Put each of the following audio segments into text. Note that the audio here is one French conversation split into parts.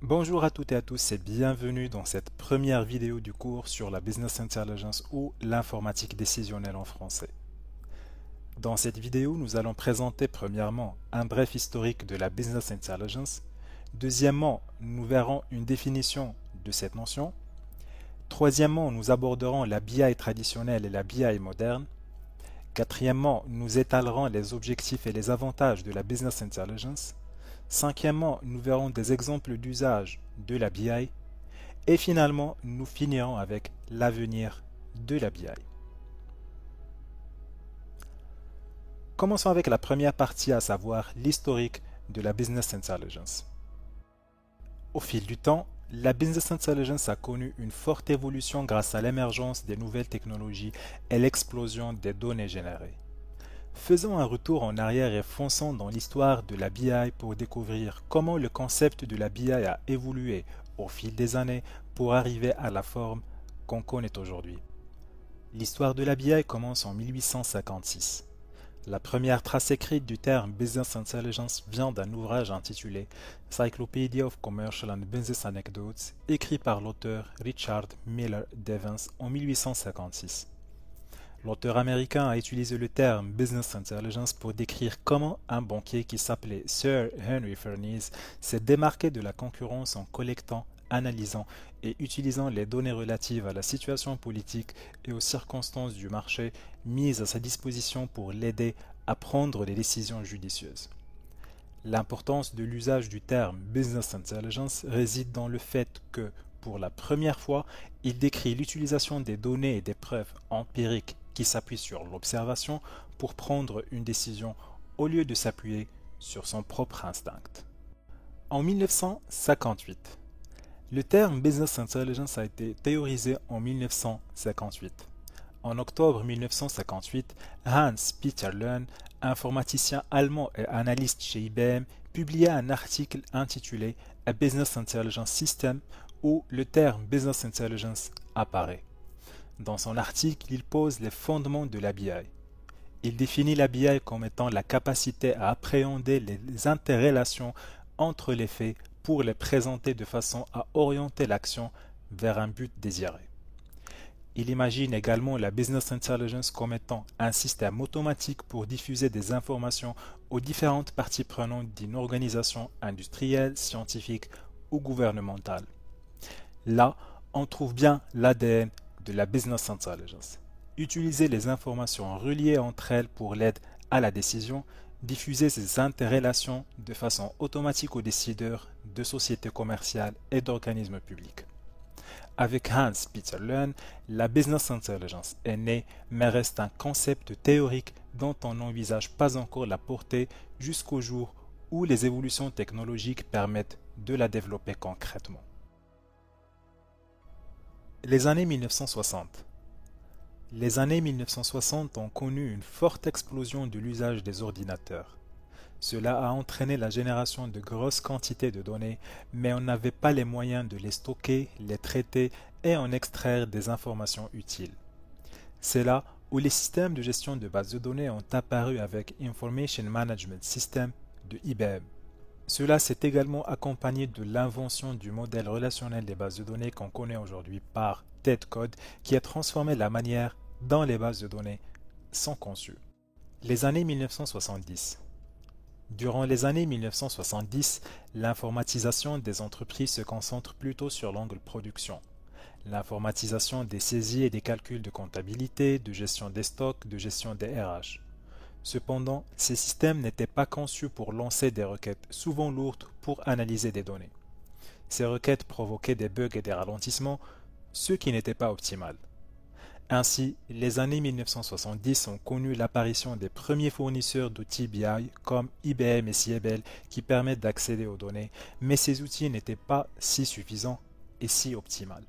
Bonjour à toutes et à tous et bienvenue dans cette première vidéo du cours sur la Business Intelligence ou l'informatique décisionnelle en français. Dans cette vidéo, nous allons présenter premièrement un bref historique de la Business Intelligence. Deuxièmement, nous verrons une définition de cette notion. Troisièmement, nous aborderons la BI traditionnelle et la BI moderne. Quatrièmement, nous étalerons les objectifs et les avantages de la Business Intelligence. Cinquièmement, nous verrons des exemples d'usage de la BI. Et finalement, nous finirons avec l'avenir de la BI. Commençons avec la première partie, à savoir l'historique de la Business Intelligence. Au fil du temps, la Business Intelligence a connu une forte évolution grâce à l'émergence des nouvelles technologies et l'explosion des données générées. Faisons un retour en arrière et fonçons dans l'histoire de la BI pour découvrir comment le concept de la BI a évolué au fil des années pour arriver à la forme qu'on connaît aujourd'hui. L'histoire de la BI commence en 1856. La première trace écrite du terme Business Intelligence vient d'un ouvrage intitulé Cyclopedia of Commercial and Business Anecdotes, écrit par l'auteur Richard Miller Devens en 1856. L'auteur américain a utilisé le terme Business Intelligence pour décrire comment un banquier qui s'appelait Sir Henry Furniss s'est démarqué de la concurrence en collectant, analysant et utilisant les données relatives à la situation politique et aux circonstances du marché mises à sa disposition pour l'aider à prendre des décisions judicieuses. L'importance de l'usage du terme Business Intelligence réside dans le fait que, pour la première fois, il décrit l'utilisation des données et des preuves empiriques qui s'appuient sur l'observation pour prendre une décision au lieu de s'appuyer sur son propre instinct. En 1958, le terme Business Intelligence a été théorisé en 1958. En octobre 1958, Hans-Peter Lehn, informaticien allemand et analyste chez IBM, publia un article intitulé A Business Intelligence System où le terme Business Intelligence apparaît. Dans son article, il pose les fondements de la BI. Il définit la BI comme étant la capacité à appréhender les interrelations entre les faits pour les présenter de façon à orienter l'action vers un but désiré. Il imagine également la Business Intelligence comme étant un système automatique pour diffuser des informations aux différentes parties prenantes d'une organisation industrielle, scientifique ou gouvernementale. Là, on trouve bien l'ADN de la Business Intelligence. Utiliser les informations reliées entre elles pour l'aide à la décision, diffuser ces interrelations de façon automatique aux décideurs de sociétés commerciales et d'organismes publics. Avec Hans-Peter Lehn, la Business Intelligence est née, mais reste un concept théorique dont on n'envisage pas encore la portée jusqu'au jour où les évolutions technologiques permettent de la développer concrètement. Les années 1960. Les années 1960 ont connu une forte explosion de l'usage des ordinateurs. Cela a entraîné la génération de grosses quantités de données, mais on n'avait pas les moyens de les stocker, les traiter et en extraire des informations utiles. C'est là où les systèmes de gestion de bases de données ont apparu avec Information Management System de IBM. Cela s'est également accompagné de l'invention du modèle relationnel des bases de données qu'on connaît aujourd'hui par TED-Code, qui a transformé la manière dont les bases de données sont conçues. Les années 1970. Durant les années 1970, l'informatisation des entreprises se concentre plutôt sur l'angle production. L'informatisation des saisies et des calculs de comptabilité, de gestion des stocks, de gestion des RH. Cependant, ces systèmes n'étaient pas conçus pour lancer des requêtes souvent lourdes pour analyser des données. Ces requêtes provoquaient des bugs et des ralentissements, ce qui n'était pas optimal. Ainsi, les années 1970 ont connu l'apparition des premiers fournisseurs d'outils BI comme IBM et Siebel qui permettent d'accéder aux données, mais ces outils n'étaient pas si suffisants et si optimales.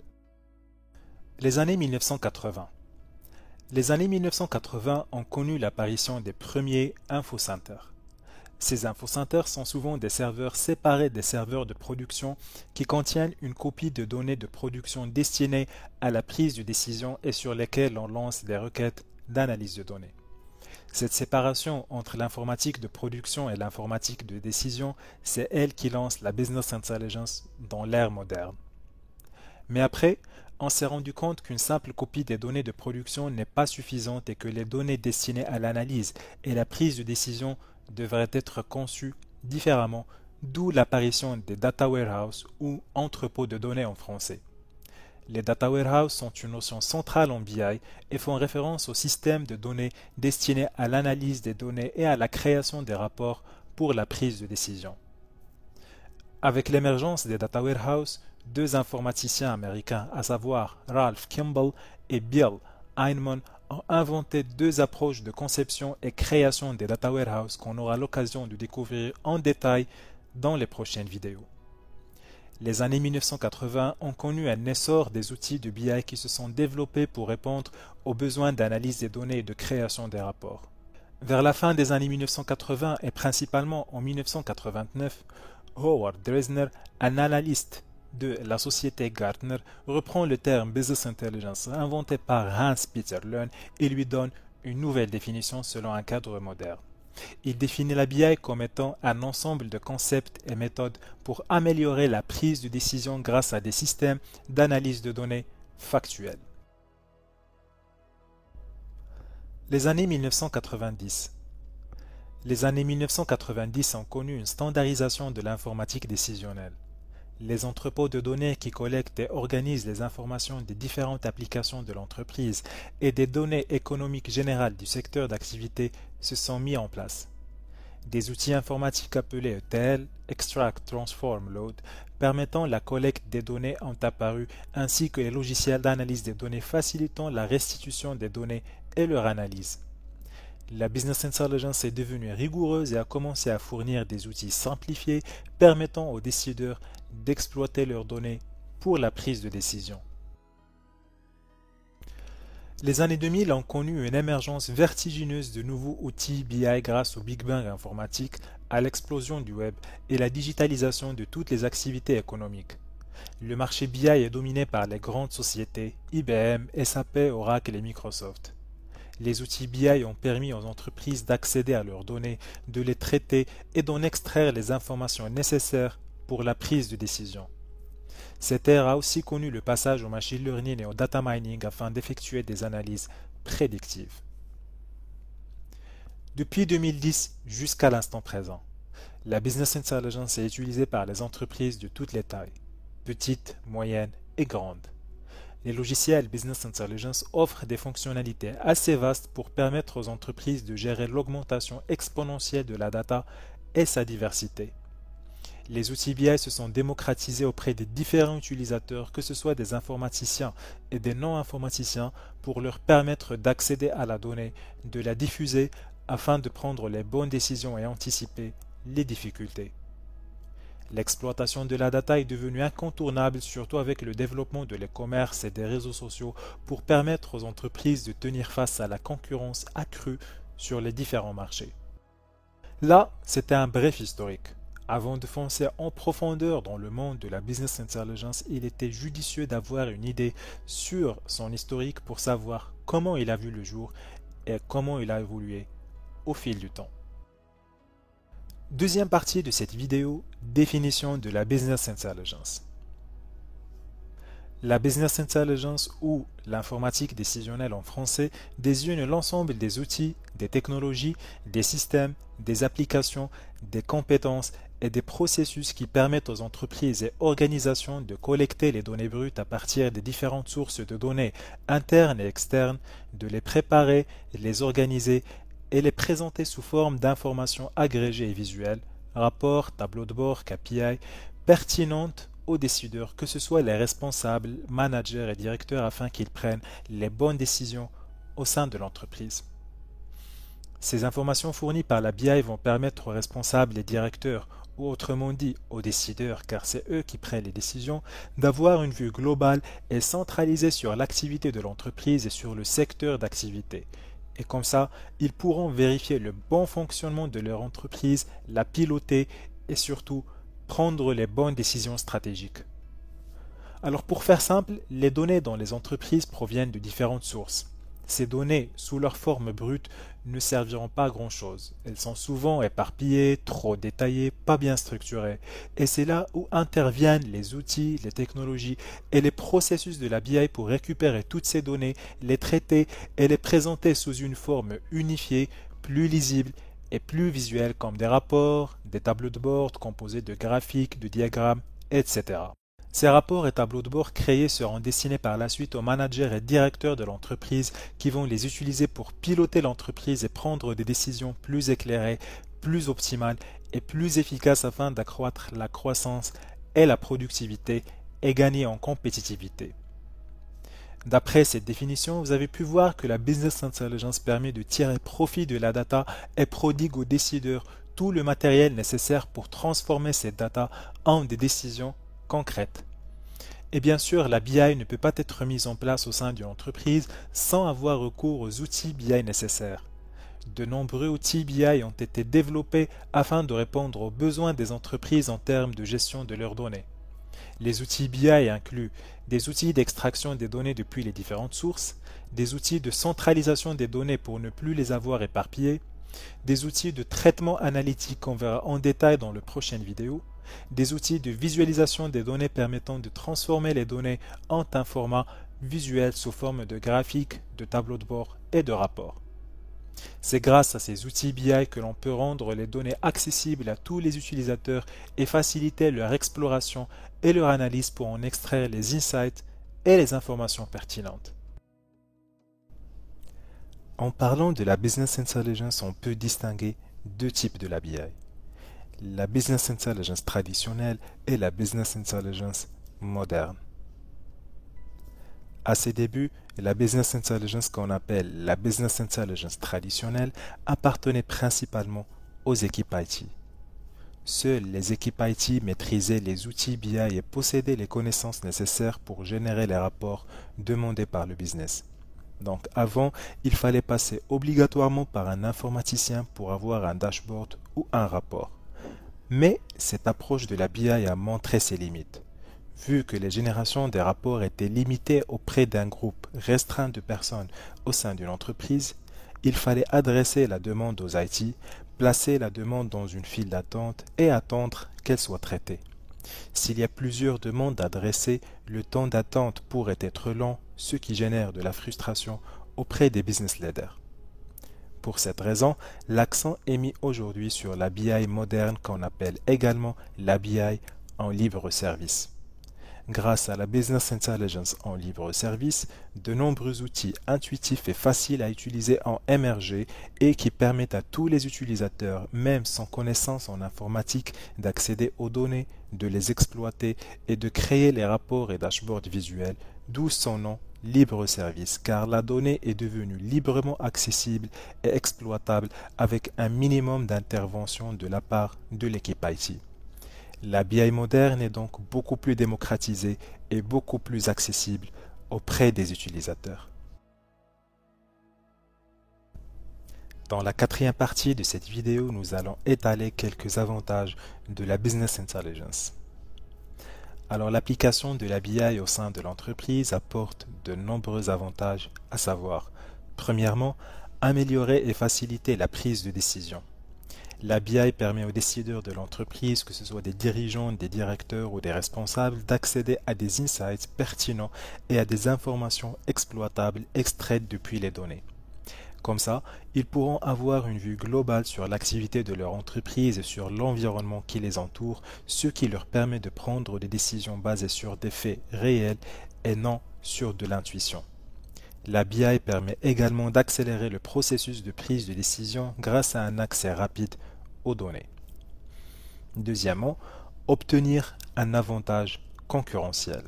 Les années 1980. Les années 1980 ont connu l'apparition des premiers infocenters. Ces infocenters sont souvent des serveurs séparés des serveurs de production qui contiennent une copie de données de production destinées à la prise de décision et sur lesquelles on lance des requêtes d'analyse de données. Cette séparation entre l'informatique de production et l'informatique de décision, c'est elle qui lance la business intelligence dans l'ère moderne. Mais après, on s'est rendu compte qu'une simple copie des données de production n'est pas suffisante et que les données destinées à l'analyse et la prise de décision devraient être conçues différemment, d'où l'apparition des data warehouse ou entrepôts de données en français. Les data warehouse sont une notion centrale en BI et font référence au système de données destiné à l'analyse des données et à la création des rapports pour la prise de décision. Avec l'émergence des data warehouse, deux informaticiens américains, à savoir Ralph Kimball et Bill Heinemann, ont inventé deux approches de conception et création des data warehouse qu'on aura l'occasion de découvrir en détail dans les prochaines vidéos. Les années 1980 ont connu un essor des outils de BI qui se sont développés pour répondre aux besoins d'analyse des données et de création des rapports. Vers la fin des années 1980 et principalement en 1989, Howard Dresner, un analyste de la société Gartner, reprend le terme Business Intelligence inventé par Hans-Peter Lehn et lui donne une nouvelle définition selon un cadre moderne. Il définit la BI comme étant un ensemble de concepts et méthodes pour améliorer la prise de décision grâce à des systèmes d'analyse de données factuels. Les années 1990. Les années 1990 ont connu une standardisation de l'informatique décisionnelle. Les entrepôts de données qui collectent et organisent les informations des différentes applications de l'entreprise et des données économiques générales du secteur d'activité se sont mis en place. Des outils informatiques appelés ETL, Extract Transform Load, permettant la collecte des données ont apparu, ainsi que les logiciels d'analyse des données facilitant la restitution des données et leur analyse. La business intelligence est devenue rigoureuse et a commencé à fournir des outils simplifiés permettant aux décideurs d'exploiter leurs données pour la prise de décision. Les années 2000 ont connu une émergence vertigineuse de nouveaux outils BI grâce au Big Bang informatique, à l'explosion du web et la digitalisation de toutes les activités économiques. Le marché BI est dominé par les grandes sociétés IBM, SAP, Oracle et Microsoft. Les outils BI ont permis aux entreprises d'accéder à leurs données, de les traiter et d'en extraire les informations nécessaires pour la prise de décision. Cette ère a aussi connu le passage au machine learning et au data mining afin d'effectuer des analyses prédictives. Depuis 2010 jusqu'à l'instant présent, la business intelligence est utilisée par les entreprises de toutes les tailles, petites, moyennes et grandes. Les logiciels Business Intelligence offrent des fonctionnalités assez vastes pour permettre aux entreprises de gérer l'augmentation exponentielle de la data et sa diversité. Les outils BI se sont démocratisés auprès des différents utilisateurs, que ce soit des informaticiens et des non-informaticiens, pour leur permettre d'accéder à la donnée, de la diffuser afin de prendre les bonnes décisions et anticiper les difficultés. L'exploitation de la data est devenue incontournable, surtout avec le développement de l'e-commerce et des réseaux sociaux, pour permettre aux entreprises de tenir face à la concurrence accrue sur les différents marchés. Là, c'était un bref historique. Avant de foncer en profondeur dans le monde de la business intelligence, il était judicieux d'avoir une idée sur son historique pour savoir comment il a vu le jour et comment il a évolué au fil du temps. Deuxième partie de cette vidéo, définition de la business intelligence. La business intelligence ou l'informatique décisionnelle en français désigne l'ensemble des outils, des technologies, des systèmes, des applications, des compétences et des processus qui permettent aux entreprises et organisations de collecter les données brutes à partir des différentes sources de données internes et externes, de les préparer, les organiser et les présenter sous forme d'informations agrégées et visuelles, rapports, tableaux de bord, KPI, pertinentes aux décideurs, que ce soit les responsables, managers et directeurs, afin qu'ils prennent les bonnes décisions au sein de l'entreprise. Ces informations fournies par la BI vont permettre aux responsables et directeurs, ou autrement dit aux décideurs, car c'est eux qui prennent les décisions, d'avoir une vue globale et centralisée sur l'activité de l'entreprise et sur le secteur d'activité. Et comme ça, ils pourront vérifier le bon fonctionnement de leur entreprise, la piloter et surtout prendre les bonnes décisions stratégiques. Alors pour faire simple, les données dans les entreprises proviennent de différentes sources. Ces données, sous leur forme brute, ne serviront pas à grand-chose. Elles sont souvent éparpillées, trop détaillées, pas bien structurées. Et c'est là où interviennent les outils, les technologies et les processus de la BI pour récupérer toutes ces données, les traiter et les présenter sous une forme unifiée, plus lisible et plus visuelle comme des rapports, des tableaux de bord composés de graphiques, de diagrammes, etc. Ces rapports et tableaux de bord créés seront destinés par la suite aux managers et directeurs de l'entreprise qui vont les utiliser pour piloter l'entreprise et prendre des décisions plus éclairées, plus optimales et plus efficaces afin d'accroître la croissance et la productivité et gagner en compétitivité. D'après cette définition, vous avez pu voir que la business intelligence permet de tirer profit de la data et prodigue aux décideurs tout le matériel nécessaire pour transformer ces data en des décisions concrètes. Et bien sûr, la BI ne peut pas être mise en place au sein d'une entreprise sans avoir recours aux outils BI nécessaires. De nombreux outils BI ont été développés afin de répondre aux besoins des entreprises en termes de gestion de leurs données. Les outils BI incluent des outils d'extraction des données depuis les différentes sources, des outils de centralisation des données pour ne plus les avoir éparpillées, des outils de traitement analytique qu'on verra en détail dans la prochaine vidéo, des outils de visualisation des données permettant de transformer les données en un format visuel sous forme de graphiques, de tableaux de bord et de rapports. C'est grâce à ces outils BI que l'on peut rendre les données accessibles à tous les utilisateurs et faciliter leur exploration et leur analyse pour en extraire les insights et les informations pertinentes. En parlant de la business intelligence, on peut distinguer deux types de la BI. La business intelligence traditionnelle et la business intelligence moderne. À ses débuts, la business intelligence qu'on appelle la business intelligence traditionnelle appartenait principalement aux équipes IT. Seules les équipes IT maîtrisaient les outils BI et possédaient les connaissances nécessaires pour générer les rapports demandés par le business. Donc avant, il fallait passer obligatoirement par un informaticien pour avoir un dashboard ou un rapport. Mais cette approche de la BI a montré ses limites. Vu que les générations des rapports étaient limitées auprès d'un groupe restreint de personnes au sein d'une entreprise, il fallait adresser la demande aux IT, placer la demande dans une file d'attente et attendre qu'elle soit traitée. S'il y a plusieurs demandes adressées, le temps d'attente pourrait être long, ce qui génère de la frustration auprès des business leaders. Pour cette raison, l'accent est mis aujourd'hui sur la BI moderne qu'on appelle également la BI en libre service. Grâce à la Business Intelligence en libre service, de nombreux outils intuitifs et faciles à utiliser ont émergé et qui permettent à tous les utilisateurs, même sans connaissance en informatique, d'accéder aux données, de les exploiter et de créer les rapports et dashboards visuels, d'où son nom libre service, car la donnée est devenue librement accessible et exploitable avec un minimum d'intervention de la part de l'équipe IT. La BI moderne est donc beaucoup plus démocratisée et beaucoup plus accessible auprès des utilisateurs. Dans la quatrième partie de cette vidéo, nous allons étaler quelques avantages de la Business Intelligence. Alors l'application de la BI au sein de l'entreprise apporte de nombreux avantages, à savoir, premièrement, améliorer et faciliter la prise de décision. La BI permet aux décideurs de l'entreprise, que ce soit des dirigeants, des directeurs ou des responsables, d'accéder à des insights pertinents et à des informations exploitables extraites depuis les données. Comme ça, ils pourront avoir une vue globale sur l'activité de leur entreprise et sur l'environnement qui les entoure, ce qui leur permet de prendre des décisions basées sur des faits réels et non sur de l'intuition. La BI permet également d'accélérer le processus de prise de décision grâce à un accès rapide aux données. Deuxièmement, obtenir un avantage concurrentiel.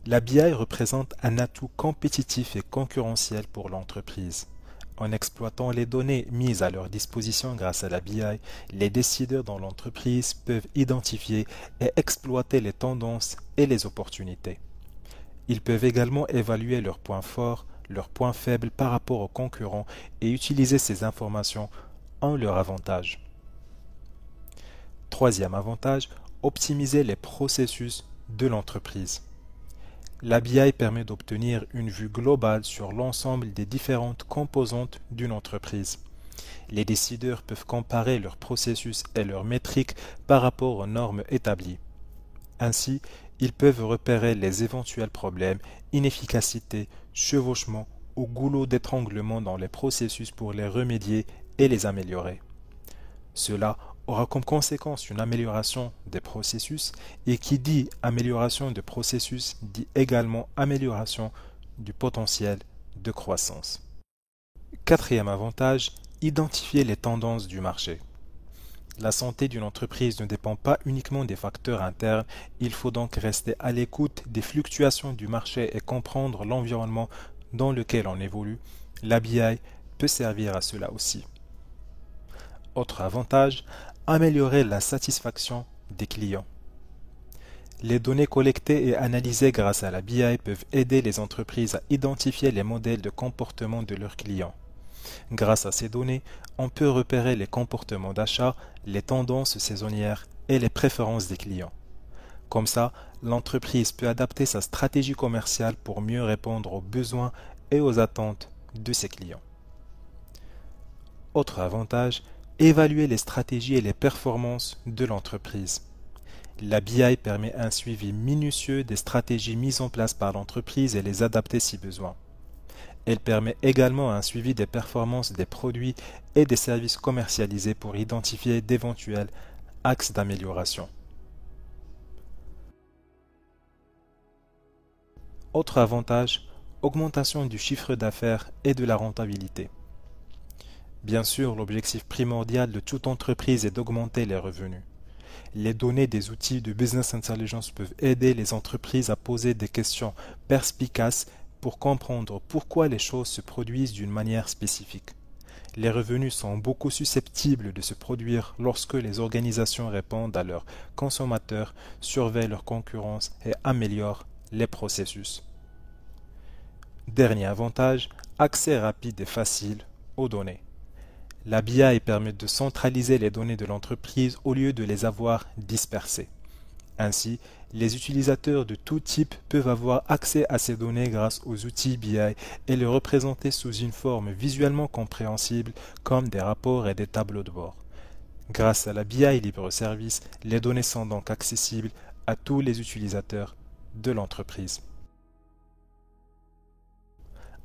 La BI représente un atout compétitif et concurrentiel pour l'entreprise. En exploitant les données mises à leur disposition grâce à la BI, les décideurs dans l'entreprise peuvent identifier et exploiter les tendances et les opportunités. Ils peuvent également évaluer leurs points forts, leurs points faibles par rapport aux concurrents et utiliser ces informations en leur avantage. Troisième avantage, optimiser les processus de l'entreprise. La BI permet d'obtenir une vue globale sur l'ensemble des différentes composantes d'une entreprise. Les décideurs peuvent comparer leurs processus et leurs métriques par rapport aux normes établies. Ainsi, ils peuvent repérer les éventuels problèmes, inefficacités, chevauchements ou goulots d'étranglement dans les processus pour les remédier et les améliorer. Cela aura comme conséquence une amélioration des processus et qui dit amélioration de processus dit également amélioration du potentiel de croissance. Quatrième avantage, identifier les tendances du marché. La santé d'une entreprise ne dépend pas uniquement des facteurs internes, il faut donc rester à l'écoute des fluctuations du marché et comprendre l'environnement dans lequel on évolue. La BI peut servir à cela aussi. Autre avantage, améliorer la satisfaction des clients. Les données collectées et analysées grâce à la BI peuvent aider les entreprises à identifier les modèles de comportement de leurs clients. Grâce à ces données, on peut repérer les comportements d'achat, les tendances saisonnières et les préférences des clients. Comme ça, l'entreprise peut adapter sa stratégie commerciale pour mieux répondre aux besoins et aux attentes de ses clients. Autre avantage, évaluer les stratégies et les performances de l'entreprise. La BI permet un suivi minutieux des stratégies mises en place par l'entreprise et les adapter si besoin. Elle permet également un suivi des performances des produits et des services commercialisés pour identifier d'éventuels axes d'amélioration. Autre avantage, augmentation du chiffre d'affaires et de la rentabilité. Bien sûr, l'objectif primordial de toute entreprise est d'augmenter les revenus. Les données des outils de Business Intelligence peuvent aider les entreprises à poser des questions perspicaces pour comprendre pourquoi les choses se produisent d'une manière spécifique. Les revenus sont beaucoup susceptibles de se produire lorsque les organisations répondent à leurs consommateurs, surveillent leur concurrence et améliorent les processus. Dernier avantage, accès rapide et facile aux données. La BI permet de centraliser les données de l'entreprise au lieu de les avoir dispersées. Ainsi, les utilisateurs de tout type peuvent avoir accès à ces données grâce aux outils BI et les représenter sous une forme visuellement compréhensible comme des rapports et des tableaux de bord. Grâce à la BI libre service, les données sont donc accessibles à tous les utilisateurs de l'entreprise.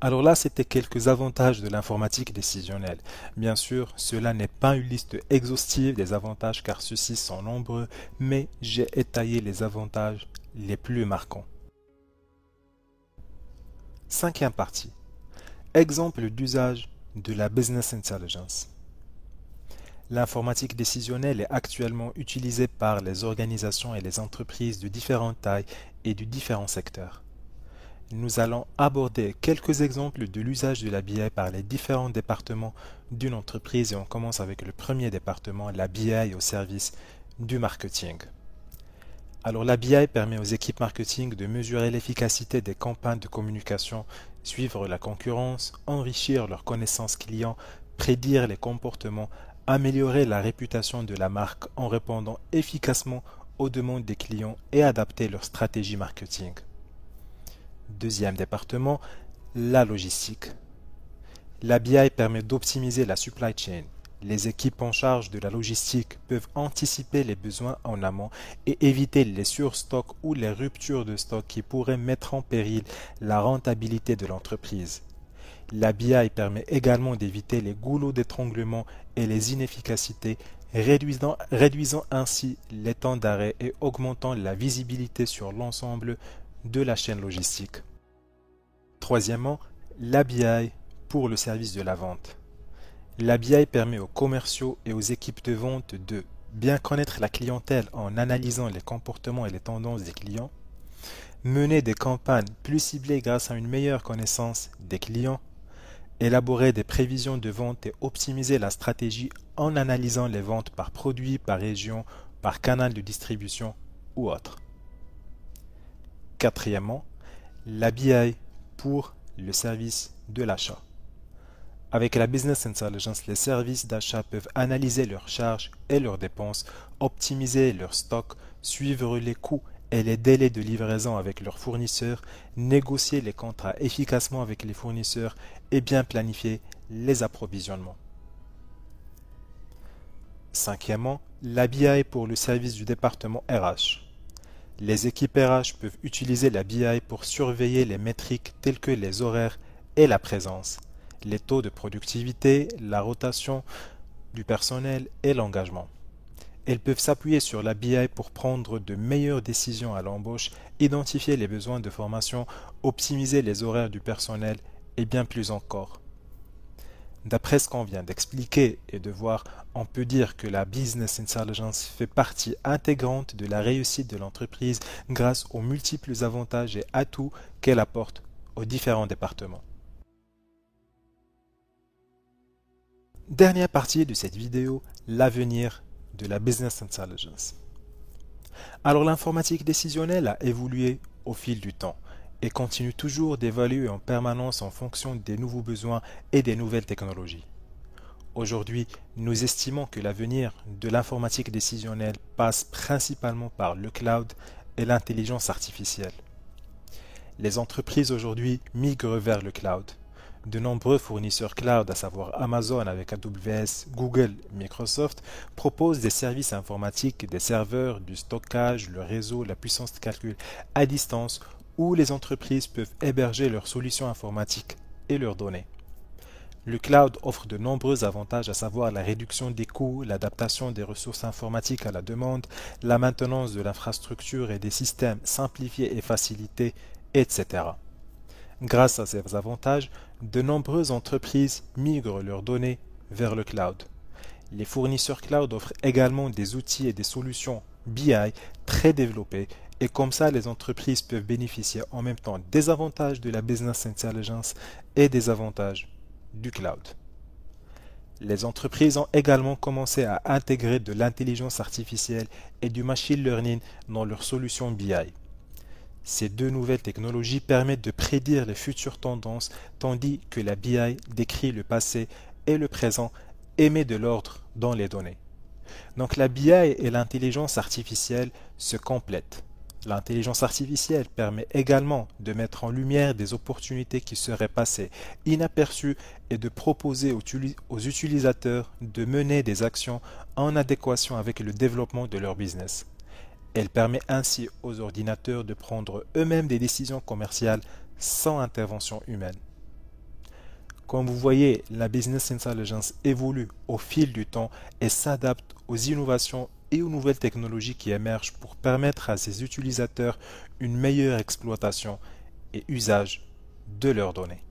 Alors là, c'était quelques avantages de l'informatique décisionnelle. Bien sûr, cela n'est pas une liste exhaustive des avantages car ceux-ci sont nombreux, mais j'ai étayé les avantages les plus marquants. Cinquième partie. Exemple d'usage de la Business Intelligence. L'informatique décisionnelle est actuellement utilisée par les organisations et les entreprises de différentes tailles et de différents secteurs. Nous allons aborder quelques exemples de l'usage de la BI par les différents départements d'une entreprise et on commence avec le premier département, la BI au service du marketing. Alors la BI permet aux équipes marketing de mesurer l'efficacité des campagnes de communication, suivre la concurrence, enrichir leurs connaissances clients, prédire les comportements, améliorer la réputation de la marque en répondant efficacement aux demandes des clients et adapter leur stratégie marketing. Deuxième département, la logistique. La BI permet d'optimiser la supply chain. Les équipes en charge de la logistique peuvent anticiper les besoins en amont et éviter les surstocks ou les ruptures de stock qui pourraient mettre en péril la rentabilité de l'entreprise. La BI permet également d'éviter les goulots d'étranglement et les inefficacités, réduisant ainsi les temps d'arrêt et augmentant la visibilité sur l'ensemble de la chaîne logistique. Troisièmement, la BI pour le service de la vente. La BI permet aux commerciaux et aux équipes de vente de bien connaître la clientèle en analysant les comportements et les tendances des clients, mener des campagnes plus ciblées grâce à une meilleure connaissance des clients, élaborer des prévisions de vente et optimiser la stratégie en analysant les ventes par produit, par région, par canal de distribution ou autre. Quatrièmement, la BI pour le service de l'achat. Avec la Business Intelligence, les services d'achat peuvent analyser leurs charges et leurs dépenses, optimiser leur stock, suivre les coûts et les délais de livraison avec leurs fournisseurs, négocier les contrats efficacement avec les fournisseurs et bien planifier les approvisionnements. Cinquièmement, la BI pour le service du département RH. Les équipes RH peuvent utiliser la BI pour surveiller les métriques telles que les horaires et la présence, les taux de productivité, la rotation du personnel et l'engagement. Elles peuvent s'appuyer sur la BI pour prendre de meilleures décisions à l'embauche, identifier les besoins de formation, optimiser les horaires du personnel et bien plus encore. D'après ce qu'on vient d'expliquer et de voir, on peut dire que la Business Intelligence fait partie intégrante de la réussite de l'entreprise grâce aux multiples avantages et atouts qu'elle apporte aux différents départements. Dernière partie de cette vidéo, l'avenir de la Business Intelligence. Alors l'informatique décisionnelle a évolué au fil du temps et continue toujours d'évaluer en permanence en fonction des nouveaux besoins et des nouvelles technologies. Aujourd'hui, nous estimons que l'avenir de l'informatique décisionnelle passe principalement par le cloud et l'intelligence artificielle. Les entreprises aujourd'hui migrent vers le cloud. De nombreux fournisseurs cloud, à savoir Amazon avec AWS, Google, Microsoft, proposent des services informatiques, des serveurs, du stockage, le réseau, la puissance de calcul à distance où les entreprises peuvent héberger leurs solutions informatiques et leurs données. Le cloud offre de nombreux avantages, à savoir la réduction des coûts, l'adaptation des ressources informatiques à la demande, la maintenance de l'infrastructure et des systèmes simplifiés et facilités, etc. Grâce à ces avantages, de nombreuses entreprises migrent leurs données vers le cloud. Les fournisseurs cloud offrent également des outils et des solutions BI très développés et comme ça les entreprises peuvent bénéficier en même temps des avantages de la Business Intelligence et des avantages du cloud. Les entreprises ont également commencé à intégrer de l'intelligence artificielle et du machine learning dans leurs solutions BI. Ces deux nouvelles technologies permettent de prédire les futures tendances, tandis que la BI décrit le passé et le présent et met de l'ordre dans les données. Donc la BI et l'intelligence artificielle se complètent. L'intelligence artificielle permet également de mettre en lumière des opportunités qui seraient passées inaperçues et de proposer aux utilisateurs de mener des actions en adéquation avec le développement de leur business. Elle permet ainsi aux ordinateurs de prendre eux-mêmes des décisions commerciales sans intervention humaine. Comme vous voyez, la Business Intelligence évolue au fil du temps et s'adapte aux innovations et aux nouvelles technologies qui émergent pour permettre à ses utilisateurs une meilleure exploitation et usage de leurs données.